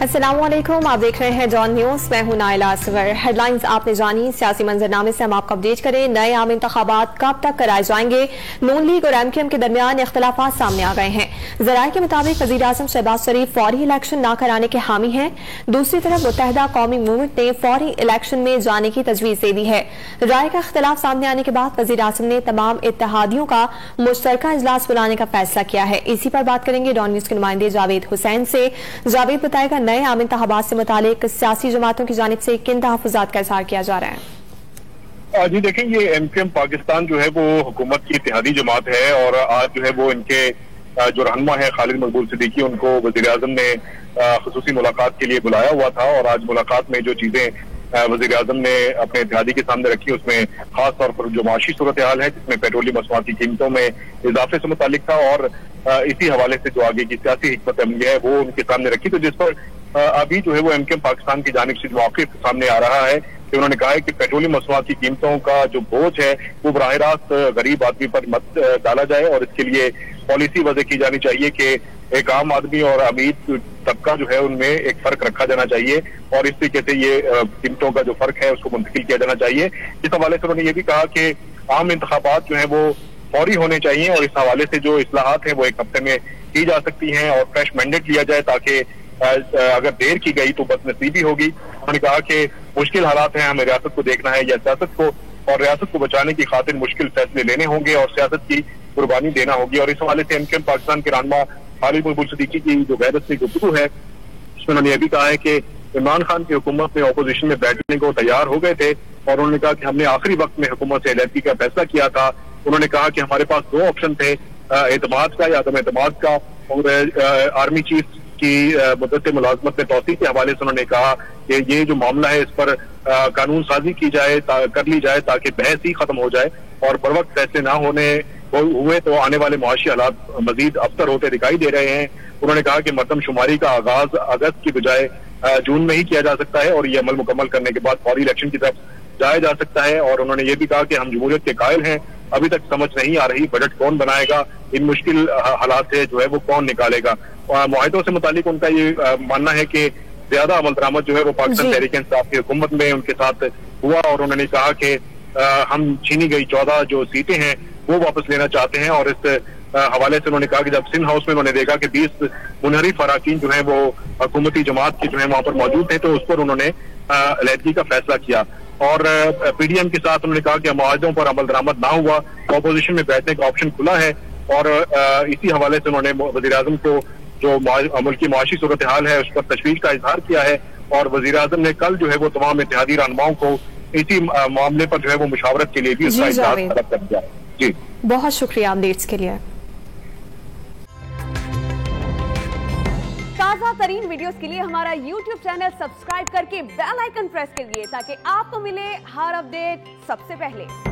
अस्सलाम वालेकुम, आप देख रहे हैं जॉन न्यूज़। मैं हूं नाइला असगर। हेडलाइंस आपने जानी, सियासी मंजरनामे से हम आपको अपडेट करें। नए आम इंतखाबात कब तक कराए जाएंगे? नून लीग और MKM के दरमियान इख्तलाफात सामने आ गए हैं। ज़राए के मुताबिक वज़ीर आज़म शहबाज शरीफ फौरी इलेक्शन न कराने के हामी हैं। दूसरी तरफ मुत्तहिदा कौमी मूवमेंट ने फौरी इलेक्शन में जाने की तजवीज़ दे दी है। राय का इख्तलाफ सामने आने के बाद वज़ीर आज़म ने तमाम इत्तेहादियों का मुश्तरका इजलास बुलाने का फैसला किया है। इसी पर बात करेंगे डॉन न्यूज़ के नुमाइंदे जावेद हुसैन से। जावेद बताएगा, नए आम इंतखाबात से मुतालिक सियासी जमातों की जानिब से किन तहफ़्फ़ुज़ात का इज़हार किया जा रहा है? जी देखें, ये MKM पाकिस्तान जो है वो हुकूमत की इत्तेहादी जमात है और आज जो है वो इनके जो रहनुमा है खालिद मकबूल सिद्दीकी, उनको वज़ीर आज़म ने ख़ुसूसी मुलाकात के लिए बुलाया हुआ था। और आज मुलाकात में जो चीज़ें वज़ीर आज़म ने अपने इत्तेहादी के सामने रखी, उसमें खास तौर पर जो माशी सूरत हाल है, जिसमें पेट्रोलियम मसनूआत की कीमतों में इजाफे से मुतालिक था, और इसी हवाले से जो आगे की सियासी हिकमत अमली है वो उनके सामने रखी। तो जिस पर अभी जो है वो MKM पाकिस्तान की जानिब से मौक़िफ़ सामने आ रहा है कि उन्होंने कहा है कि पेट्रोलियम मसनूआत की कीमतों का जो बोझ है वो बराह रास्त गरीब आदमी पर मत डाला जाए, और इसके लिए पॉलिसी वज़ह की जानी चाहिए कि एक आम आदमी और अमीर तबका जो है उनमें एक फर्क रखा जाना चाहिए, और इस तरीके से ये कीमतों का जो फर्क है उसको मुंतकिल किया जाना चाहिए। इस हवाले से उन्होंने ये भी कहा कि आम इंतखाबात जो है वो फौरी होने चाहिए, और इस हवाले से जो इस्लाहात है वो एक हफ्ते में की जा सकती हैं, और फ्रेश मैंडेट लिया जाए ताकि अगर देर की गई तो बदनसीबी होगी। उन्होंने कहा कि मुश्किल हालात हैं, हमें रियासत को देखना है या सियासत को, और रियासत को बचाने की खातिर मुश्किल फैसले लेने होंगे और सियासत की कुर्बानी देना होगी। और इस हवाले से MKM पाकिस्तान के रहनुमा खालिद मकबूल सिद्दीकी की जो गैरत से गुफ्तगू है, उसमें उन्होंने यह भी कहा है कि इमरान खान की हुकूमत में अपोजिशन में बैठने को तैयार हो गए थे, और उन्होंने कहा कि हमने आखिरी वक्त में हुकूमत से अलहदगी का फैसला किया था। उन्होंने कहा कि हमारे पास दो ऑप्शन थे, एतमाद का या अदम एतमाद का, और आर्मी चीफ की मुद्दत मुलाजमत में तौसीक के हवाले से उन्होंने कहा कि ये जो मामला है इस पर कानून साजी की जाए, कर ली जाए, ताकि बहस ही खत्म हो जाए, और बर वक्त फैसले ना होने हुए तो आने वाले मुआशी हालात मजीद अबतर होते दिखाई दे रहे हैं। उन्होंने कहा कि मरदमशुमारी का आगाज अगस्त की बजाय जून में ही किया जा सकता है, और ये अमल मुकम्मल करने के बाद फौरी इलेक्शन की तरफ जाया जा सकता है। और उन्होंने ये भी कहा कि हम जमहूरियत के कायल हैं, अभी तक समझ नहीं आ रही बजट कौन बनाएगा, इन मुश्किल हालात से जो है वो कौन निकालेगा। मुआहिदों से मुतालिक उनका ये मानना है कि ज्यादा अमल दरामद जो है वो पाकिस्तान तहरीक इंसाफ की हुकूमत में उनके साथ हुआ, और उन्होंने कहा कि हम छीनी गई 14 जो सीटें हैं वो वापस लेना चाहते हैं। और इस हवाले से उन्होंने कहा कि जब सिंध हाउस में उन्होंने देखा कि 20 मुनहरिफ अराकीन जो है वो हुकूमती जमात के जो है वहां पर मौजूद थे, तो उस पर उन्होंने अलहदगी का फैसला किया। और PDM के साथ उन्होंने कहा कि मुआहदों पर अमल दरामद ना हुआ तो अपोजिशन में बैठने का ऑप्शन खुला है। और इसी हवाले से उन्होंने वज़ीर आज़म को जो मुल्क की मुआशी सूरत हाल है उस पर तशवीश का इजहार किया है, और वज़ीर आज़म ने कल जो है वो तमाम इत्तेहादी रहनुमाओं को इसी मामले पर जो है वो मुशावरत के लिए भी उसका इजहार तलब कर दिया। जी बहुत शुक्रिया अपडेट्स के लिए। ताज़ा तरीन वीडियोस के लिए हमारा YouTube चैनल सब्सक्राइब करके बेल आइकन प्रेस करिए ताकि आपको मिले हर अपडेट सबसे पहले।